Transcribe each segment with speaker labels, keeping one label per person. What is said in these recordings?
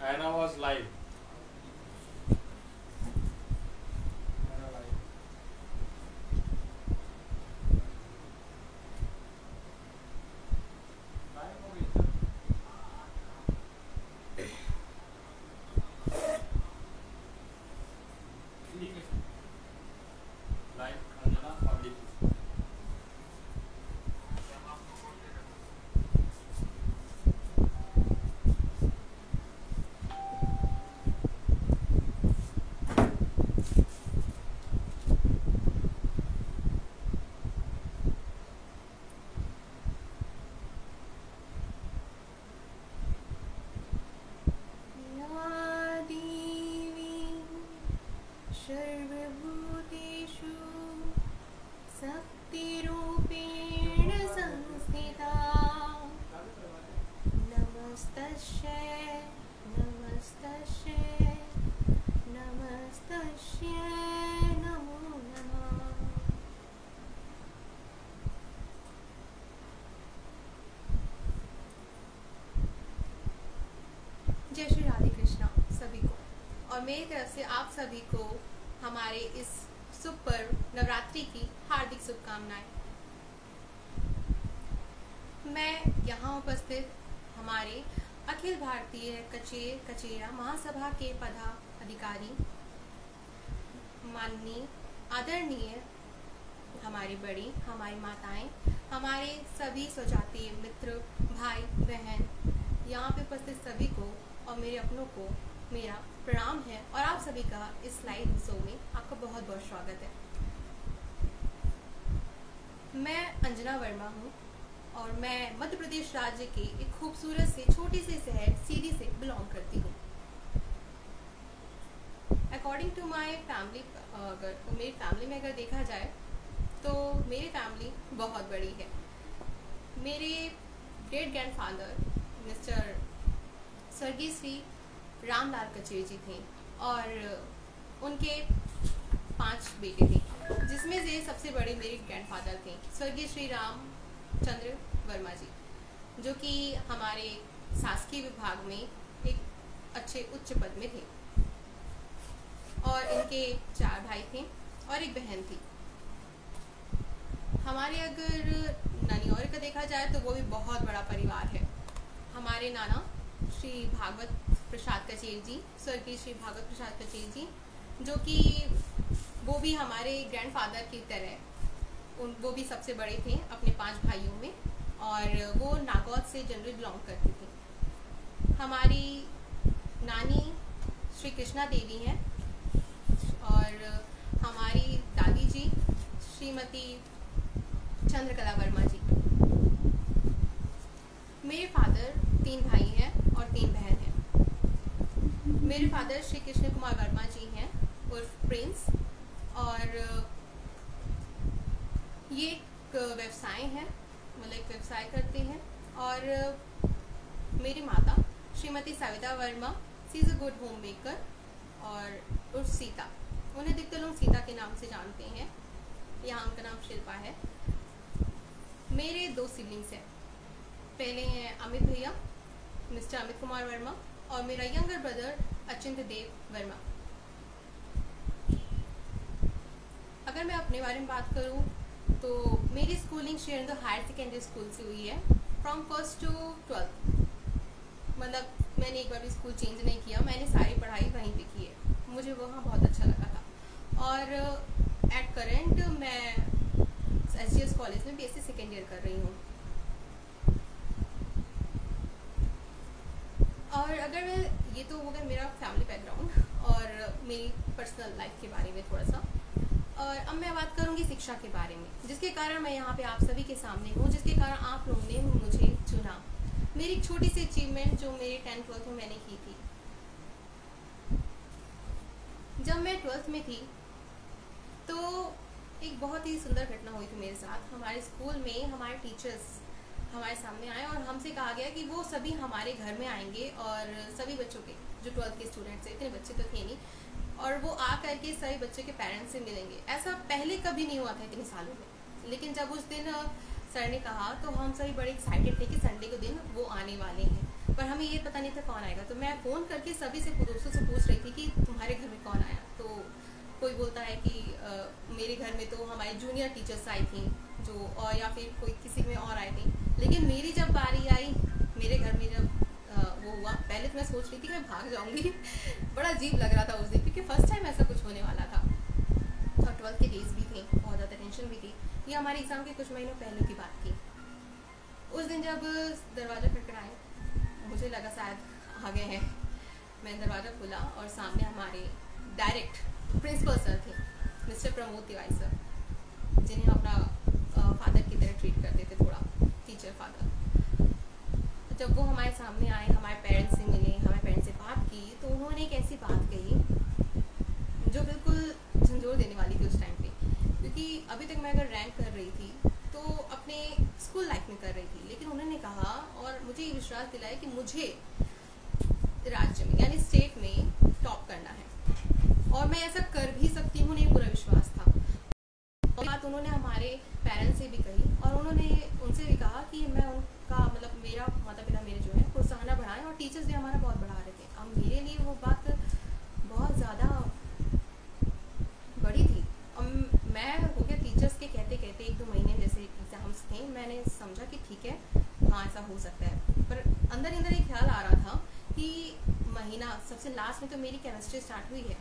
Speaker 1: Anna was live. Live Anjana public.
Speaker 2: या देवी सर्वभूतेषु शक्तिरूपेण संस्थिता नमस्तस्यै नमस्तस्यै नमस्तस्यै नमो नमः। जय श्री राधे कृष्णा सभी को, और मेरी तरफ से आप सभी को हमारे इस शुभ पर्व नवरात्रि की हार्दिक शुभकामनाएं। मैं यहाँ उपस्थित हमारे अखिल भारतीय कचेरा महासभा के पदाधिकारी, माननीय आदरणीय हमारी बड़ी, हमारी माताएं, हमारे सभी स्वजातीय मित्र, भाई बहन, यहाँ पे उपस्थित सभी को और मेरे अपनों को मेरा प्रणाम है, और आप सभी का इस लाइव शो में आपका बहुत बहुत स्वागत है। मैं अंजना वर्मा हूँ और मैं मध्य प्रदेश राज्य के एक खूबसूरत से छोटे से शहर सीधी से बिलोंग करती हूँ। अकॉर्डिंग टू माई फैमिली, अगर मेरी फैमिली में अगर देखा जाए तो मेरी फैमिली बहुत बड़ी है। मेरे ग्रेट ग्रैंडफादर मिस्टर स्वर्गीय श्री रामलाल कचेरी जी थे, और उनके 5 बेटे थे, जिसमें से सबसे बड़े मेरे ग्रैंडफादर थे स्वर्गीय श्री रामचंद्र वर्मा जी, जो कि हमारे शासकीय विभाग में एक अच्छे उच्च पद में थे, और इनके 4 भाई थे और एक बहन थी। हमारे अगर नानियोर का देखा जाए तो वो भी बहुत बड़ा परिवार है। हमारे नाना श्री भागवत प्रसाद कचेरी जी, स्वर्गीय श्री भागवत प्रसाद कचेरी जी, जो कि वो भी हमारे ग्रैंडफादर की तरह वो भी सबसे बड़े थे अपने 5 भाइयों में, और वो नागौद से जनरल बिलोंग करती थी। हमारी नानी श्री कृष्णा देवी हैं, और हमारी दादी जी श्रीमती चंद्रकला वर्मा जी। मेरे फादर 3 भाई हैं और 3 बहन हैं। मेरे फादर श्री कृष्ण कुमार वर्मा जी हैं उर्फ प्रिंस, और ये एक व्यवसाय है, मतलब एक व्यवसाय करते हैं। और मेरी माता Shrimati Savita Verma, she is a good home maker, और उर्फ सीता, उन्हें अधिकतर लोग सीता के नाम से जानते हैं। यहाँ उनका नाम शिल्पा है। मेरे 2 सिबलिंग्स हैं। पहले हैं अमित भैया, मिस्टर अमित कुमार वर्मा, और मेरा यंगर ब्रदर अचिंत देव वर्मा। अगर मैं अपने बारे में बात करूं तो मेरी schooling Shri Aurobindo higher secondary school से हुई है, फ्रॉम 1st to 12th। मतलब मैंने एक बार भी स्कूल चेंज नहीं किया, मैंने सारी पढ़ाई वहीं पे की है, मुझे वहाँ बहुत अच्छा लगा था। और एट करेंट मैं SGS कॉलेज में BSc सेकेंड ईयर कर रही हूँ। और अगर मैं, ये तो हो गया मेरा फैमिली बैकग्राउंड और मेरी पर्सनल लाइफ के बारे में थोड़ा सा। और अब मैं बात करूँगी शिक्षा के बारे में, जिसके कारण मैं यहाँ पे आप सभी के सामने हूँ, जिसके कारण आप लोगों ने मुझे चुना। मेरी एक छोटी सी अचीवमेंट जो मेरे 10th 12th में मैंने की थी। जब मैं 12th में थी तो एक बहुत ही सुंदर घटना हुई थी मेरे साथ। हमारे स्कूल में हमारे टीचर्स हमारे सामने आए और हमसे कहा गया कि वो सभी हमारे घर में आएंगे, और सभी बच्चों के जो 12th के स्टूडेंट्स हैं, इतने बच्चे तो थे नहीं, और वो आ करके सभी बच्चों के पेरेंट्स से मिलेंगे। ऐसा पहले कभी नहीं हुआ था इतने सालों में। लेकिन जब उस दिन सर ने कहा तो हम सभी बड़े एक्साइटेड थे कि संडे के दिन वो आने वाले हैं। पर हमें ये पता नहीं था कौन आएगा। तो मैं फ़ोन करके सभी से दोस्तों से पूछ रही थी कि तुम्हारे घर में कौन आया। तो कोई बोलता है कि मेरे घर में तो हमारी जूनियर टीचर्स आई थी जो, और या फिर कोई किसी में और आए थे। लेकिन मेरी जब बारी आई, मेरे घर में जब वो हुआ, पहले तो मैं सोच रही थी कि मैं भाग जाऊंगी बड़ा अजीब लग रहा था उस दिन, क्योंकि फर्स्ट टाइम ऐसा कुछ होने वाला था और 12th के डेज भी थे, बहुत ज़्यादा टेंशन भी थी। ये हमारे एग्ज़ाम के कुछ महीनों पहले की बात थी। उस दिन जब दरवाज़ा खटखटाया, मुझे लगा शायद आ गए हैं। मैंने दरवाज़ा खोला और सामने हमारे डायरेक्ट प्रिंसिपल सर थे, मिस्टर प्रमोद तिवारी सर, जिन्हें अपना फादर की तरह ट्रीट करते थे, थोड़ा टीचर फादर। जब वो हमारे सामने आए, हमारे पेरेंट्स से मिले, हमारे पेरेंट्स से बात की, तो उन्होंने एक ऐसी बात कही जो बिल्कुल झंझोर देने वाली थी उस टाइम पे। क्योंकि अभी तक मैं अगर रैंक कर रही थी तो अपने स्कूल लाइफ में कर रही थी, लेकिन उन्होंने कहा और मुझे ये विश्वास दिलाया कि मुझे राज्य में यानी स्टेट में टॉप करना है और मैं ऐसा कर भी सकती हूँ, उन्हें पूरा विश्वास था। और बात उन्होंने हमारे पेरेंट्स से भी कही और उन्होंने उनसे भी कहा कि मैं उनका मतलब मेरा माता पिता मेरे जो है प्रोत्साहन बढ़ाएं, और टीचर्स भी हमारा बहुत बढ़ा रहे थे। अब मेरे लिए वो बात बहुत ज़्यादा बड़ी थी। अब मैं हो गया टीचर्स के कहते कहते 1-2 महीने जैसे एग्जाम्स थे, मैंने समझा कि ठीक है, हाँ ऐसा हो सकता है। पर अंदर अंदर एक ख्याल आ रहा था कि महीना सबसे लास्ट में तो मेरी केमिस्ट्री स्टार्ट हुई है।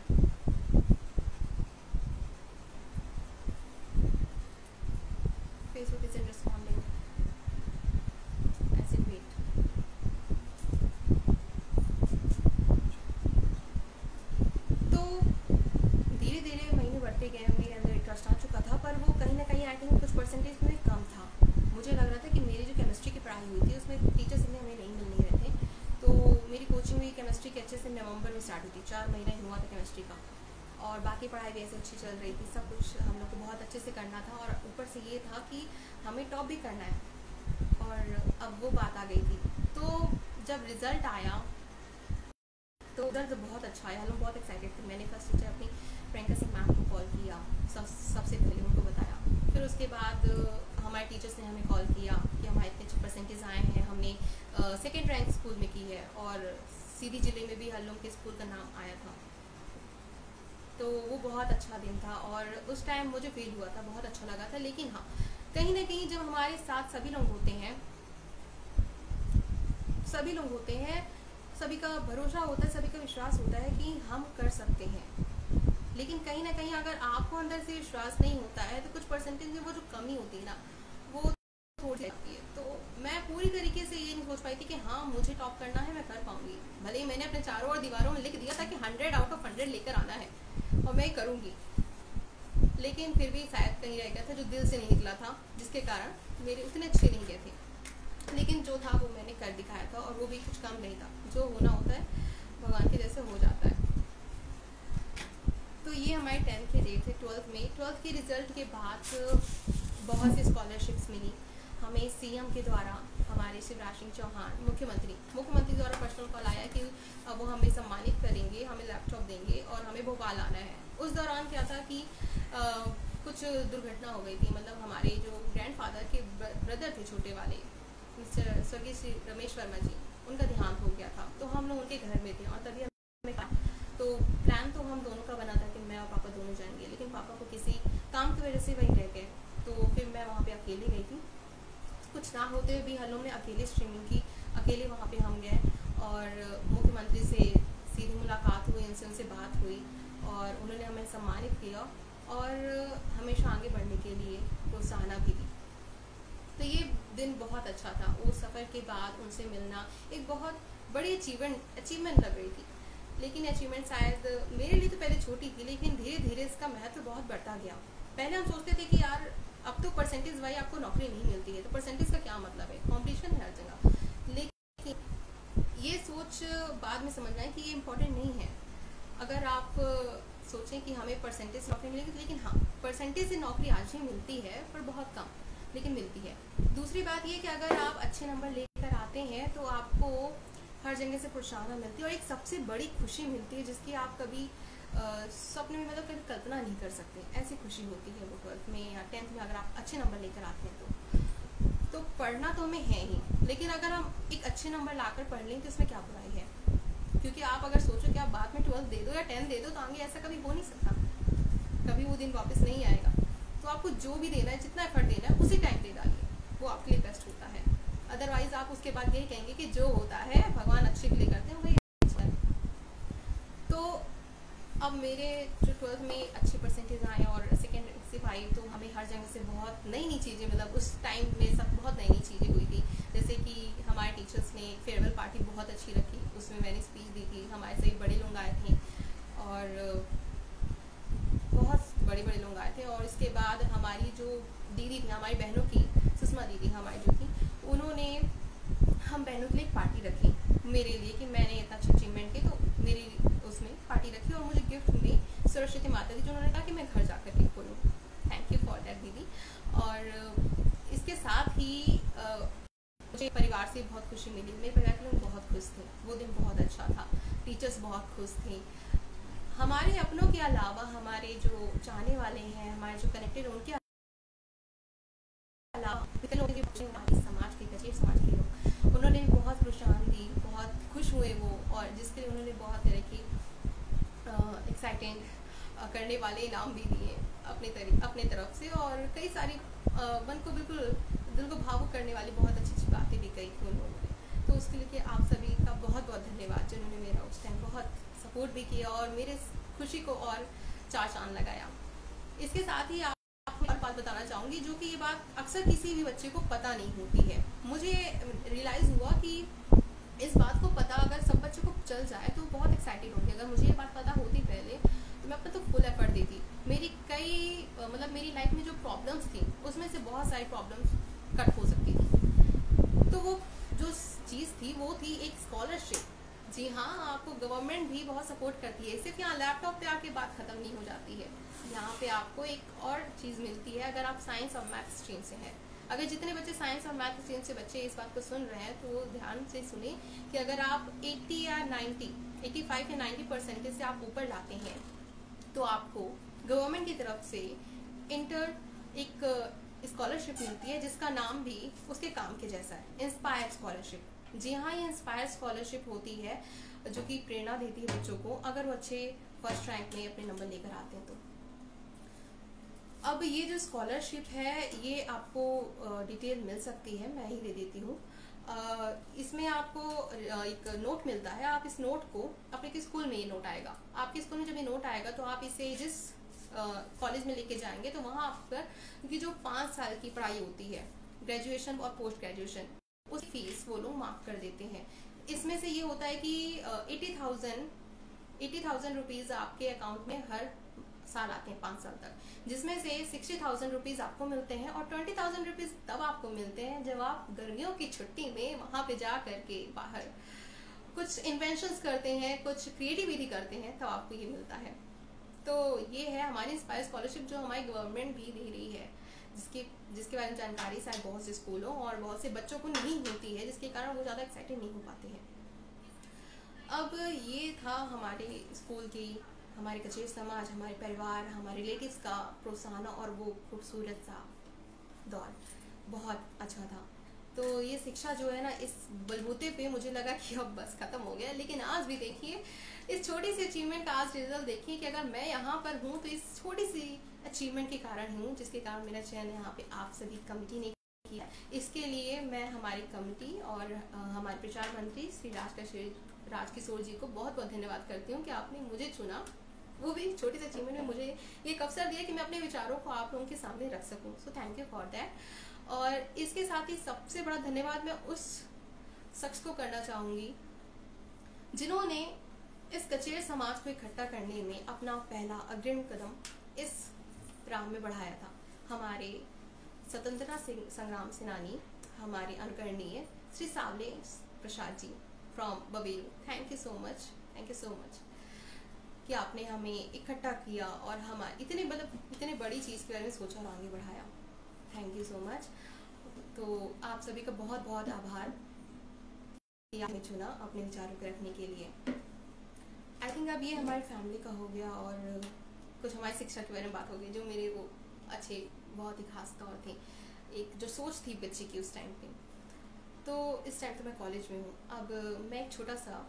Speaker 2: Facebook isn't responding. I said wait. तो धीरे धीरे महीने बढ़ते गए, मेरे अंदर इंटरेस्ट आ चुका था, पर वो कहीं ना कहीं आई थिंक कुछ परसेंटेज में कम था। मुझे लग रहा था कि मेरी जो केमिस्ट्री की पढ़ाई हुई थी उसमें टीचर्स इतने हमें नहीं मिल नहीं रहे थे। तो मेरी कोचिंग भी केमिस्ट्री के अच्छे से नवंबर में स्टार्ट हुई थी, 4 महीना हुआ था केमिस्ट्री का, और बाकी पढ़ाई भी ऐसे अच्छी चल रही थी। सब कुछ हम लोग को बहुत अच्छे से करना था और ऊपर से ये था कि हमें टॉप भी करना है। और अब वो बात आ गई थी। तो जब रिज़ल्ट आया तो उधर तो बहुत अच्छा आया, हम लोग बहुत एक्साइटेड थे। मैंने फर्स्ट टीचर अपनी प्रियंका सिंह मैम को कॉल किया, सबसे पहले उनको बताया। फिर उसके बाद हमारे टीचर्स ने हमें कॉल किया कि हमारे इतने अच्छे परसेंटेज आए हैं, हमने सेकेंड रैंक स्कूल में की है और सीधी जिले में भी हल्लों के स्कूल का नाम आया था। तो वो बहुत अच्छा दिन था और उस टाइम मुझे फील हुआ था, बहुत अच्छा लगा था। लेकिन हाँ, कहीं ना कहीं जब हमारे साथ सभी लोग होते हैं, सभी का भरोसा होता है, सभी का विश्वास होता है कि हम कर सकते हैं, लेकिन कहीं ना कहीं अगर आपको अंदर से विश्वास नहीं होता है तो कुछ परसेंटेज में वो जो कमी होती है ना, वो थोड़ी जाती है। तो मैं पूरी तरीके से ये नहीं सोच पाई थी कि हाँ मुझे टॉप करना है, मैं कर पाऊंगी। भले ही मैंने अपने चारों ओर दीवारों में लिख दिया था कि 100 आउट ऑफ 100 लेकर आना है और मैं करूँगी, लेकिन फिर भी शायद कहीं रह गया था जो दिल से नहीं निकला था, जिसके कारण मेरे उतने अच्छे नहीं गए थे। लेकिन जो था वो मैंने कर दिखाया था और वो भी कुछ कम नहीं था। जो होना होता है भगवान के जैसे हो जाता है। तो ये हमारे 10th के डेट थे। 12th के रिज़ल्ट के बाद बहुत सी स्कॉलरशिप्स मिली हमें। सीएम के द्वारा हमारे शिवराज सिंह चौहान मुख्यमंत्री द्वारा पर्सनल कॉल आया कि अब वो हमें सम्मानित करेंगे, हमें लैपटॉप देंगे और हमें भोपाल आना है। उस दौरान क्या था कि कुछ दुर्घटना हो गई थी, मतलब हमारे जो ग्रैंडफादर के ब्रदर थे छोटे वाले, मिस्टर स्वर्गीय श्री रमेश वर्मा जी, उनका देहांत हो गया था। तो हम लोग उनके घर में थे और तभी हमें तो प्लान तो हम दोनों का बना था कि मैं और पापा दोनों जाएंगे, लेकिन पापा को किसी काम की वजह से वहीं रह गए। तो फिर मैं वहाँ पे अकेले गई थी, कुछ ना होते हुए भी हल्लों ने अकेले स्ट्रीमिंग की, अकेले वहाँ पे हम गए और मुख्यमंत्री से सीधी मुलाकात हुई, उनसे बात हुई और उन्होंने हमें सम्मानित किया और हमेशा आगे बढ़ने के लिए प्रोत्साहन भी दी। तो ये दिन बहुत अच्छा था। वो सफ़र के बाद उनसे मिलना एक बहुत बड़ी अचीवमेंट लग रही थी। लेकिन अचीवमेंट शायद मेरे लिए तो पहले छोटी थी, लेकिन धीरे धीरे इसका महत्व बहुत बढ़ता गया। पहले हम सोचते थे कि यार अब तो परसेंटेज वाइज आपको नौकरी नहीं मिलती है, तो परसेंटेज का क्या मतलब है, कॉम्पिटिशन है हर जगह। लेकिन ये सोच बाद में समझना है कि ये इम्पोर्टेंट नहीं है। अगर आप सोचें कि हमें परसेंटेज से नौकरी मिलेगी, लेकिन हाँ परसेंटेज से नौकरी आज भी मिलती है, पर बहुत कम, लेकिन मिलती है। दूसरी बात ये कि अगर आप अच्छे नंबर लेकर आते हैं तो आपको हर जगह से प्रोत्साहन मिलती है और एक सबसे बड़ी खुशी मिलती है जिसकी आप कभी सपने में मतलब कभी कल्पना नहीं कर सकते। ऐसी खुशी होती है वो 12th में या 10th में अगर आप अच्छे नंबर लेकर आते हैं तो पढ़ना तो हमें है ही, लेकिन अगर हम एक अच्छे नंबर लाकर पढ़ लें तो इसमें क्या बुराई है? क्योंकि आप अगर सोचो कि आप बाद में 12th दे दो या 10th दे दो तो आगे ऐसा कभी हो नहीं सकता, कभी वो दिन वापस नहीं आएगा। तो आपको जो भी देना है, जितना एफर्ट देना है उसी टाइम दे डालिए, वो आपके लिए बेस्ट होता है। अदरवाइज आप उसके बाद यही कहेंगे कि जो होता है भगवान अच्छे के लिए करते हैं वही। तो अब मेरे जो 12th में अच्छे परसेंटेज आए और सेकेंड सिर्फ आई, तो हमें हर जगह से बहुत नई नई चीज़ें, मतलब उस टाइम में सब बहुत नई नई चीज़ें हुई थी। जैसे कि हमारे टीचर्स ने फेयरवेल पार्टी बहुत अच्छी रखी, उसमें मैंने स्पीच दी थी, हमारे सही बड़े लोग आए थे और बहुत बड़े बड़े लोग आए थे। और इसके बाद हमारी जो दीदी थी, हमारी बहनों की सुषमा दीदी हमारी जो थी, उन्होंने हम बहनों के लिए पार्टी रखी मेरे लिए कि मैंने इतना अच्छा अचीवमेंट की, तो मेरी उसमें पार्टी रखी और मुझे गिफ्ट मिली सरस्वती माता दी, जो उन्होंने कहा कि मैं घर जाकर के खोलूँ। थैंक यू फॉर दैट दीदी। और इसके साथ ही मुझे परिवार से बहुत खुशी मिली, मेरे परिवार के लोग बहुत खुश थे, वो दिन बहुत अच्छा था, टीचर्स बहुत खुश थे। हमारे अपनों के अलावा हमारे जो चाहने वाले हैं, हमारे जो कनेक्टेड, उनके अलावा हमारे समाज के कचेर समाज के लोग, उन्होंने भी बहुत प्रोत्साहन दी, बहुत खुश हुए वो, और जिसके लिए उन्होंने बहुत तरह की एक्साइटेड करने वाले इनाम भी दिए अपने तरफ से, और कई सारी मन को बिल्कुल दिल को भावुक करने वाली बहुत अच्छी अच्छी बातें भी कही थी उन लोगों ने। तो उसके लिए आप सभी का बहुत बहुत धन्यवाद, जिन्होंने मेरा उस टाइम बहुत सपोर्ट भी किया और मेरे खुशी को और चार चांद लगाया। इसके साथ ही आपको एक बात बताना चाहूँगी, जो कि ये बात अक्सर किसी भी बच्चे को पता नहीं होती है। मुझे रियलाइज़ हुआ कि इस बात को पता अगर सब बच्चों को चल जाए तो बहुत एक्साइटेड होंगे। अगर मुझे ये बात पता होती पहले तो मैं अपना तो फुल एफर्ट देती। मेरी मतलब मेरी लाइफ में जो प्रॉब्लम्स थी उसमें से बहुत सारी प्रॉब्लम्स कट हो सकती थी। तो वो जो चीज़ थी वो थी एक स्कॉलरशिप। जी हाँ, आपको गवर्नमेंट भी बहुत सपोर्ट करती है। सिर्फ यहाँ लैपटॉप पे आके बात ख़त्म नहीं हो जाती है, यहाँ पे आपको एक और चीज़ मिलती है अगर आप साइंस और मैथ्स स्ट्रीम से हैं। अगर जितने बच्चे साइंस और मैथ स्ट्रीम से बच्चे इस बात को सुन रहे हैं तो वो ध्यान से सुने कि अगर आप 80 या 90, 85 या 90% से आप ऊपर लाते हैं तो आपको गवर्नमेंट की तरफ से एक स्कॉलरशिप मिलती है, जिसका नाम भी उसके काम के जैसा है, इंस्पायर स्कॉलरशिप। जी हाँ, ये इंस्पायर स्कॉलरशिप होती है जो कि प्रेरणा देती है बच्चों को, अगर वो अच्छे फर्स्ट रैंक में अपने नंबर लेकर आते हैं तो। अब ये जो स्कॉलरशिप है ये आपको डिटेल मिल सकती है, मैं ही दे देती हूँ। इसमें आपको एक नोट मिलता है, आप इस नोट को अपने स्कूल में, ये नोट आएगा आपके स्कूल में, जब ये नोट आएगा तो आप इसे जिस कॉलेज में लेके जाएंगे तो वहाँ आप पर, क्योंकि जो 5 साल की पढ़ाई होती है ग्रेजुएशन और पोस्ट ग्रेजुएशन, उसकी फीस वो लोग माफ़ कर देते हैं। इसमें से ये होता है कि 80,000 रुपीज़ आपके अकाउंट में हर साल आते हैं 5 साल तक, जिसमें से 60,000 रुपीज़ आपको मिलते हैं और 20,000 रुपीज़ तब आपको मिलते हैं जब आप गर्मियों की छुट्टी में वहाँ पे जा करके बाहर कुछ इन्वेंशंस करते हैं, कुछ क्रिएटिविटी करते हैं, तब आपको ये मिलता है। तो ये है हमारी इंस्पायर स्कॉलरशिप जो हमारी गवर्नमेंट भी दे रही है, जिसके बारे में जानकारी शायद बहुत से स्कूलों और बहुत से बच्चों को नहीं होती है, जिसके कारण वो ज़्यादा एक्साइटेड नहीं हो पाते हैं। अब ये था हमारे स्कूल की, हमारे कचेर समाज, हमारे परिवार, हमारे रिलेटिव्स का प्रोत्साहन और वो खूबसूरत सा दौर बहुत अच्छा था। तो ये शिक्षा जो है ना, इस बलबूते पे मुझे लगा कि अब बस ख़त्म हो गया, लेकिन आज भी देखिए इस छोटी सी अचीवमेंट का आज रिजल्ट देखिए कि अगर मैं यहाँ पर हूँ तो इस छोटी सी अचीवमेंट के कारण हूँ, जिसके कारण मेरा चयन यहाँ पे आप सभी कमेटी ने किया। इसके लिए मैं हमारी कमेटी और हमारे प्रचार मंत्री श्री राजकिशोर जी को बहुत बहुत धन्यवाद करती हूँ कि आपने मुझे चुना, वो भी छोटी सी अचीवमेंट में मुझे एक अवसर दिया कि मैं अपने विचारों को आप लोगों के सामने रख सकूं। So thank you for that. और इसके साथ ही सबसे बड़ा धन्यवाद मैं उस शख्स को करना चाहूँगी जिन्होंने इस कचेर समाज को इकट्ठा करने में अपना पहला अग्रिम कदम इस राह में बढ़ाया था। हमारे स्वतंत्रता संग्राम सेनानी, हमारे अनुकरणीय Shri Savle Prasad ji from Baberu, thank you so much कि आपने हमें इकट्ठा किया और हमारे इतने बड़ी चीज़ के बारे में सोचा और आगे बढ़ाया। Thank you so much. तो आप सभी का बहुत बहुत आभार कि आपने चुना अपने विचारों को रखने के लिए। आई थिंक अब ये हमारी फैमिली का हो गया और कुछ हमारी शिक्षा के बारे में बात हो गई, जो मेरे वो अच्छे बहुत ही खास तौर थे। एक जो सोच थी बच्चे की उस टाइम पे। तो इस टाइम तो मैं कॉलेज में हूँ। अब मैं एक छोटा सा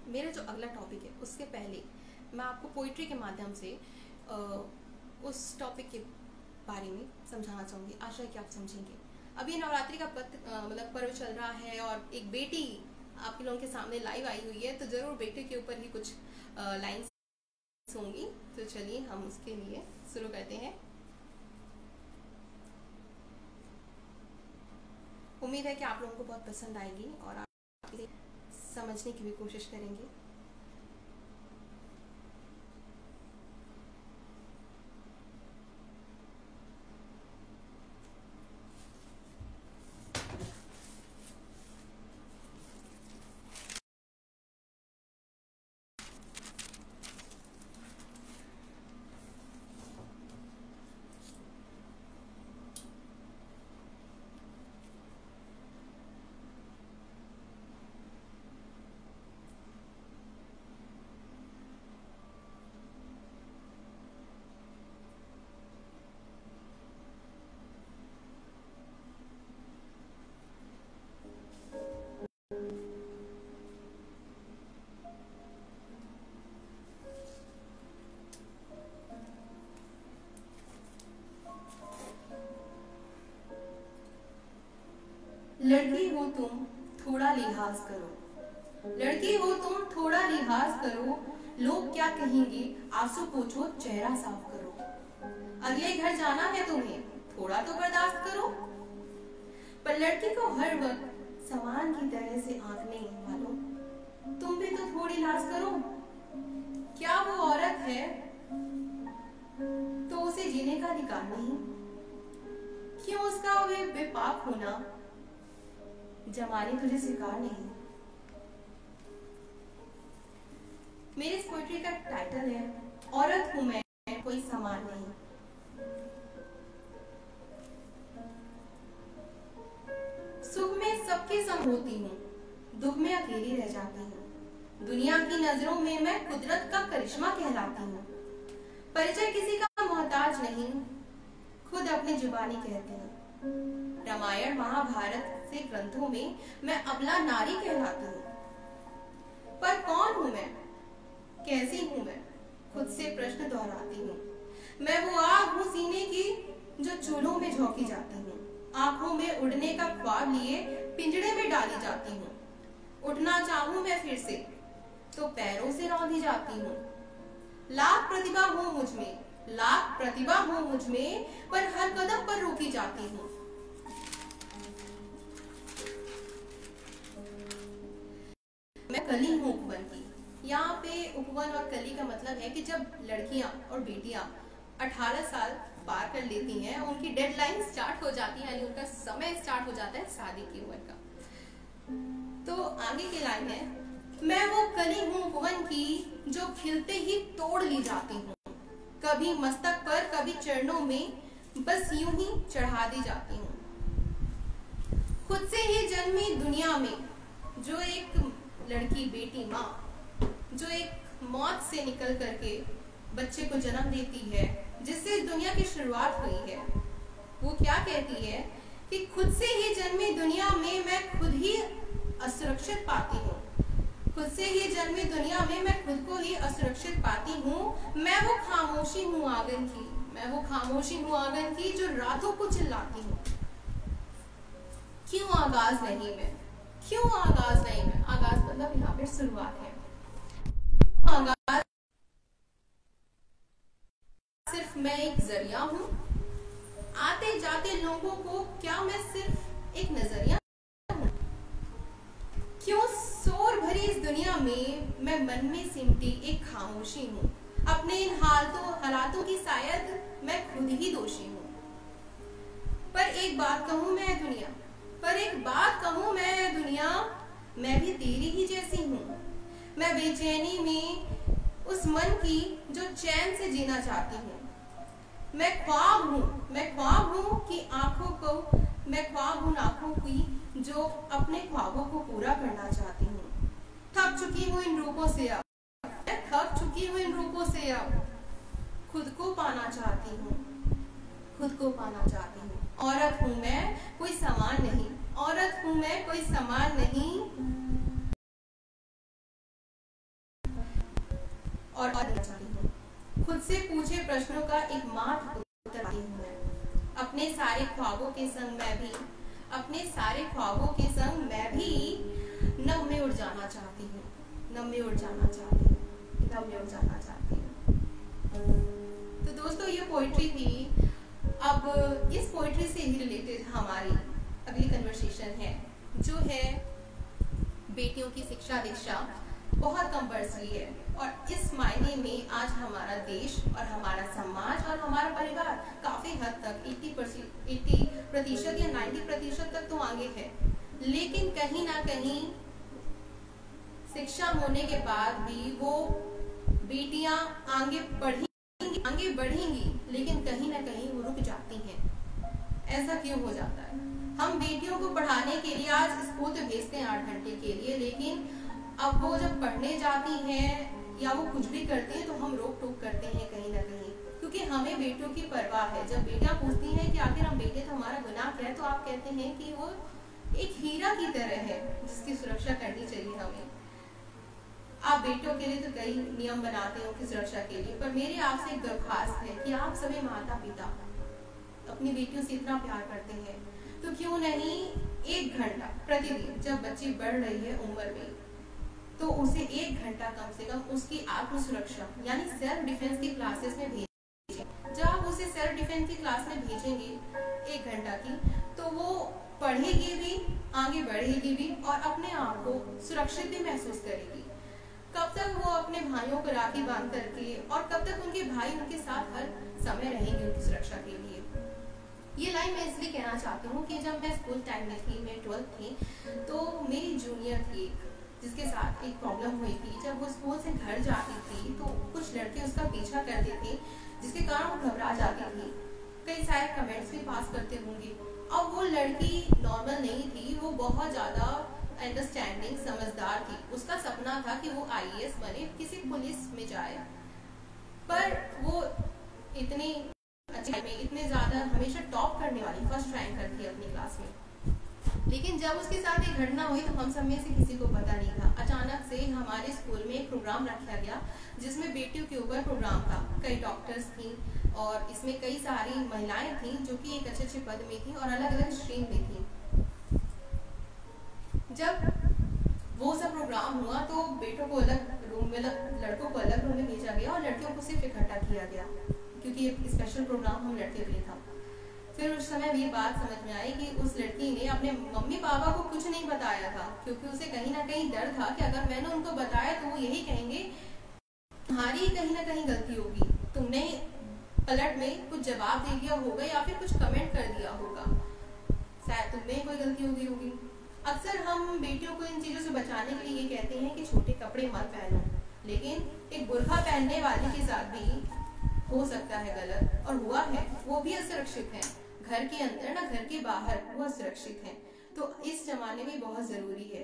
Speaker 2: मेरा जो अगला टॉपिक है उसके पहले मैं आपको पोइट्री के माध्यम से उस टॉपिक के बारे में समझाना चाहूँगी। आशा है कि आप समझेंगे। अभी नवरात्रि का मतलब पर्व चल रहा है और एक बेटी आपके लोगों के सामने लाइव आई हुई है, तो ज़रूर बेटी के ऊपर ही कुछ लाइन्स होंगी। तो चलिए हम उसके लिए शुरू करते हैं। उम्मीद है कि आप लोगों को बहुत पसंद आएगी और आप इसे समझने की भी कोशिश करेंगे। लड़की हो तुम थोड़ा लिहाज करो, लड़की हो तुम थोड़ा लिहाज करो, लोग क्या कहेंगे आंसू पोंछो चेहरा साफ करो। अगले घर जाना है तुम्हें थोड़ा तो बर्दाश्त करो। पर लड़की को हर वक्त समान की तरह से आंकने वालों, तुम भी तो थोड़ी लाज करो। क्या वो औरत है तो उसे जीने का अधिकार नहीं? क्यों उसका वे बेपाक होना जमाने तुझे स्वीकार नहीं? मेरे इस पोइट्री का टाइटल है औरत हूं मैं कोई समान नहीं। सुख में सबके संग होती हूँ, दुख में अकेली रह जाती हूँ। दुनिया की नजरों में मैं कुदरत का करिश्मा कहलाती हूँ। परिचय किसी का मोहताज नहीं, खुद अपनी जुबानी कहती हूँ। रामायण महाभारत से ग्रंथों में मैं अबला नारी कहलाती हूँ। पर कौन हूँ मैं, कैसी हूँ मैं, खुद से प्रश्न दोहराती हूँ। मैं वो आग हूँ सीने की जो चूल्हों में झोंकी जाती हूँ। आंखों में उड़ने का ख्वाब लिए पिंजड़े में डाली जाती हूँ। उठना चाहूं मैं फिर से तो पैरों से रौंदी जाती हूँ। लाख प्रतिभा हो मुझ में, लाख प्रतिभा हो मुझ में, पर हर कदम पर रोकी जाती हूँ। मैं कली हूँ उपवन की। यहाँ पे उपवन और कली का मतलब है कि जब लड़कियां और बेटियां 18 साल पार कर लेती हैं, उनकी डेडलाइन स्टार्ट हो जाती है, यानी उनका समय स्टार्ट हो जाता है शादी की उम्र का। तो आगे की लाइन है, मैं वो कली हूँ उपवन की जो खिलते ही तोड़ ली जाती हूँ। कभी मस्तक पर कभी चरणों में बस यूं ही चढ़ा दी जाती हूँ। खुद से ही जन्मी दुनिया में जो एक लड़की बेटी माँ जो एक मौत से निकल करके बच्चे को जन्म देती है, जिससे इस दुनिया की शुरुआत हुई है, वो क्या कहती है कि खुद से ही जन्मी दुनिया में मैं खुद ही असुरक्षित पाती हूँ। खुद से ही जन्मी दुनिया में मैं खुद को ही असुरक्षित पाती हूँ। मैं वो खामोशी हूँ आंगन की, मैं वो खामोशी हूँ आंगन की जो रातों को चिल्लाती हूँ। क्यों आगाज नहीं मैं, क्यों आगाज नहीं मैं, आगाज मतलब यहाँ पे शुरुआत है। क्यों आगाज सिर्फ मैं एक जरिया हूँ, आते जाते लोगों को क्या मैं सिर्फ एक नजरिया हूँ? क्यों शोर भरी इस दुनिया में मैं मन में सिमटी एक खामोशी हूँ। अपने इन हालातों की शायद मैं खुद ही दोषी हूँ। पर एक बात कहूँ मैं दुनिया, पर एक बात कहूँ मैं दुनिया, मैं भी तेरी ही जैसी हूँ। मैं बेचैनी में उस मन की जो चैन से जीना चाहती हूँ। मैं ख्वाब हूँ कि आंखों को, मैं ख्वाब हूँ आंखों की जो अपने ख्वाबों को पूरा करना चाहती हूँ। थक चुकी हूँ इन रूपों से अब, थक चुकी हूँ इन रूपों से अब खुद को पाना चाहती हूँ। खुद को पाना चाहती हूँ। औरत हूँ मैं, कोई सामान नहीं। औरत हूँ मैं, कोई सामान नहीं। और चाहती हूँ। खुद से पूछे प्रश्नों का एकमात्र उत्तर पाती हूँ मैं। अपने सारे ख्वाबों के संग मैं भी, अपने सारे ख्वाबों के संग मैं भी नभ में उड़ जाना चाहती हूँ। नभ में उड़ जाना चाहती हूँ। नभ में उड़ जाना चाहती हूँ। तो दोस्तों ये पोइट्री थी। अब इस पोइट्री से ही रिलेटेड हमारी अगली कन्वर्सेशन है, जो है बेटियों की शिक्षा दीक्षा बहुत कंपल्सरी है। और इस मायने में आज हमारा देश और हमारा समाज और हमारा परिवार काफी हद तक 80% या 90% तक तो आगे है, लेकिन कहीं ना कहीं शिक्षा होने के बाद भी वो बेटियां आगे बढ़ेंगी, लेकिन कहीं ना कहीं वो रुक जाती हैं। ऐसा क्यों हो जाता है? हम बेटियों को पढ़ाने के लिए आज स्कूल तो भेजते हैं 8 घंटे के लिए, लेकिन अब वो जब पढ़ने जाती हैं या वो कुछ भी करती हैं तो हम रोक टोक करते हैं कहीं ना कहीं, क्योंकि हमें बेटियों की परवाह है। जब बेटियां पूछती हैं कि आखिर हम बेटे तो हमारा गुनाह क्या है, तो आप कहते हैं कि वो एक हीरा की तरह है जिसकी सुरक्षा करनी चाहिए हमें। आप बेटियों के लिए तो कई नियम बनाते हैं उनकी सुरक्षा के लिए, पर मेरी आपसे एक दरख्वास्त है कि आप सभी माता पिता अपनी बेटियों से इतना प्यार करते हैं, तो क्यों नहीं 1 घंटा प्रतिदिन, जब बच्ची बढ़ रही है उम्र में, तो उसे 1 घंटा कम से कम उसकी आत्म सुरक्षा यानी सेल्फ डिफेंस की क्लासेस में भेजें। जब आप उसे सेल्फ डिफेंस की क्लास में भेजेंगे 1 घंटा की, तो वो पढ़ेगी भी, आगे बढ़ेगी भी और अपने आप को सुरक्षित भी महसूस करेगी। कब तक वो अपने भाइयों को राखी बांध करके, और कब तक उनके भाई उनके साथ हर समय रहेंगे उनकी सुरक्षा के लिए। ये लाइन मैं इसलिए कहना चाहती हूँ कि जब मैं स्कूल टाइम में थी, मैं 12th थी, तो मेरी जूनियर थी जिसके साथ एक प्रॉब्लम हुई थी। जब वो स्कूल से घर जाती थी तो कुछ लड़के उसका पीछा करते थे, जिसके कारण वो घबरा जाती थी। कई सारे कमेंट्स भी पास करते होंगे। अब वो लड़की नॉर्मल नहीं थी, वो बहुत ज़्यादा अंडरस्टैंडिंग समझदार थी। उसका सपना था कि वो IAS बने, किसी पुलिस में जाए, पर वो इतनी अच्छी में इतने ज़्यादा हमेशा टॉप करने वाली फर्स्ट रैंकर थी अपनी क्लास में। लेकिन जब उसके साथ एक घटना हुई तो हम सब में से किसी को पता नहीं था। अचानक से हमारे स्कूल में एक प्रोग्राम रखा गया जिसमें बेटियों के ऊपर प्रोग्राम था। कई डॉक्टर्स थी और इसमें कई सारी महिलाएं थी जो कि एक अच्छे पद में थी और अलग अलग स्ट्रीम में थी। जब वो सब प्रोग्राम हुआ तो बेटों को अलग रूम में, लड़कों को अलग रूम में भेजा गया और लड़कियों को सिर्फ इकट्ठा किया गया, क्योंकि एक स्पेशल प्रोग्राम हम लड़के के लिए था। फिर उस समय भी बात समझ में आई कि उस लड़की ने अपने मम्मी पापा को कुछ नहीं बताया था, क्योंकि उसे कहीं ना कहीं डर था कि अगर मैंने उनको बताया तो वो यही कहेंगे तुम्हारी कहीं ना कहीं गलती होगी, तुमने पलट में कुछ जवाब दे दिया होगा या फिर कुछ कमेंट कर दिया होगा, शायद तुम्हें कोई गलती होगी। अक्सर हम बेटियों को इन चीज़ों से बचाने के लिए ये कहते हैं कि छोटे कपड़े मत पहनो, लेकिन एक बुर्का पहनने वाले के साथ भी हो सकता है गलत, और हुआ है, वो भी असुरक्षित है। घर के अंदर ना घर के बाहर वो असुरक्षित है। तो इस जमाने में बहुत जरूरी है।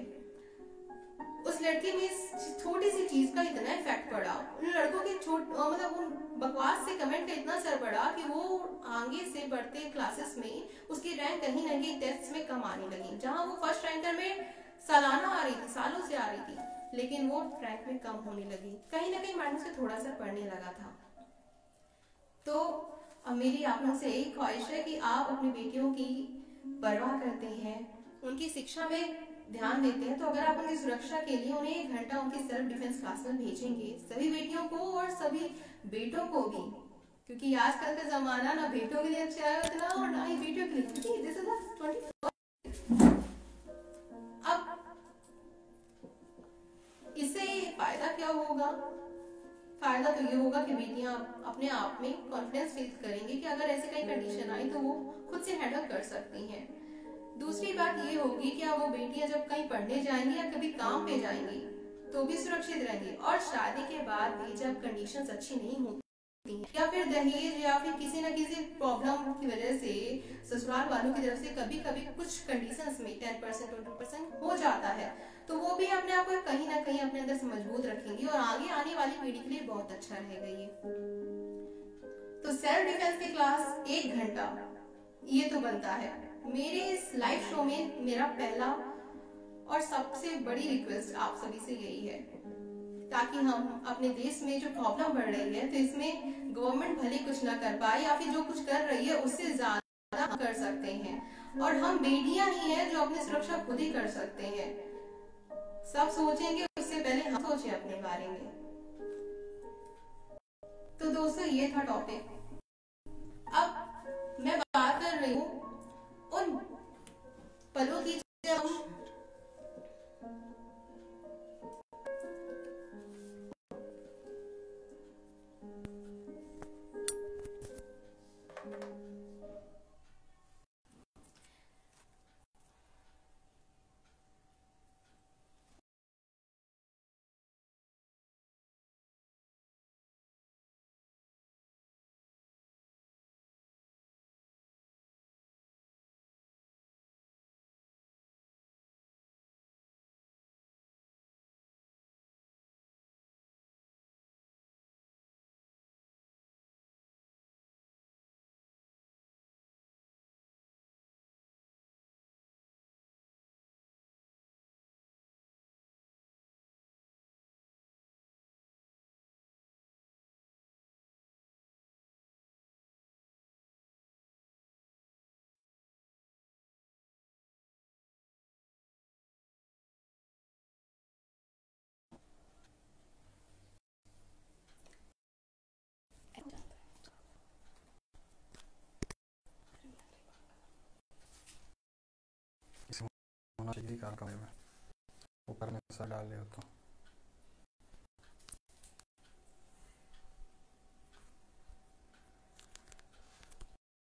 Speaker 2: उस लड़की में छोटी सी चीज का इतना इफेक्ट पड़ा, उन लड़कों के मतलब उन बकवास से कमेंट का इतना असर पड़ा कि वो आगे से बढ़ते क्लासेस में उसकी रैंक कहीं ना कहीं टेस्ट में कम आने लगी। जहां वो फर्स्ट रैंकर में सालाना आ रही थी, सालों से आ रही थी, लेकिन वो रैंक में कम होने लगी। कहीं ना कहीं माइंड से थोड़ा सा पढ़ने लगा था। तो अब मेरी आप लोगों से यही ख्वाहिश है कि आप अपनी बेटियों की परवाह करते हैं, उनकी शिक्षा में ध्यान देते हैं, तो अगर आप उनकी सुरक्षा के लिए उन्हें 1 घंटा उनकी सेल्फ डिफेंस क्लास में भेजेंगे, सभी बेटियों को और सभी बेटों को भी, क्योंकि आजकल का जमाना ना बेटों के लिए अच्छा है उतना और ना ही बेटियों के लिए। This is the 21st। अब इससे फायदा क्या होगा? फायदा तो ये होगा कि बेटियां अपने आप में कॉन्फिडेंस फील करेंगी कि अगर ऐसी कई कंडीशन आई तो वो खुद से हैंडल कर सकती हैं। दूसरी बात ये होगी कि अब वो बेटियां जब कहीं पढ़ने जाएंगी या कभी काम पे जाएंगी तो भी सुरक्षित रहेंगी, और शादी के बाद भी जब कंडीशंस अच्छी नहीं होती या फिर दहेज या फिर किसी न किसी प्रॉब्लम की वजह से ससुराल वालों की तरफ से कभी कभी कुछ कंडीशंस में 10% 20% हो जाता है, तो वो भी अपने आप को कहीं ना कहीं अपने अंदर से मजबूत रखेंगी और आगे आने वाली पीढ़ी के लिए बहुत अच्छा रहेगा ये। तो सेल्फ डिफेंस की क्लास 1 घंटा ये तो बनता है। मेरे इस लाइव शो में मेरा पहला और सबसे बड़ी रिक्वेस्ट आप सभी से यही है, ताकि हम अपने देश में जो प्रॉब्लम बढ़ रही है, तो इसमें गवर्नमेंट भले कुछ ना कर पाए या फिर जो कुछ कर रही है उससे ज्यादा कर सकते हैं, और हम बेटियां ही हैं जो अपनी सुरक्षा खुद ही कर सकते हैं। सब सोचेंगे उससे पहले हम सोचें अपने बारे में। तो दोस्तों ये था टॉपिक। अब मैं बात कर रही हूँ उन पलों की जब हम
Speaker 1: होना चाहिए कार कमरे में, ऊपर में सर डाल ले हो तो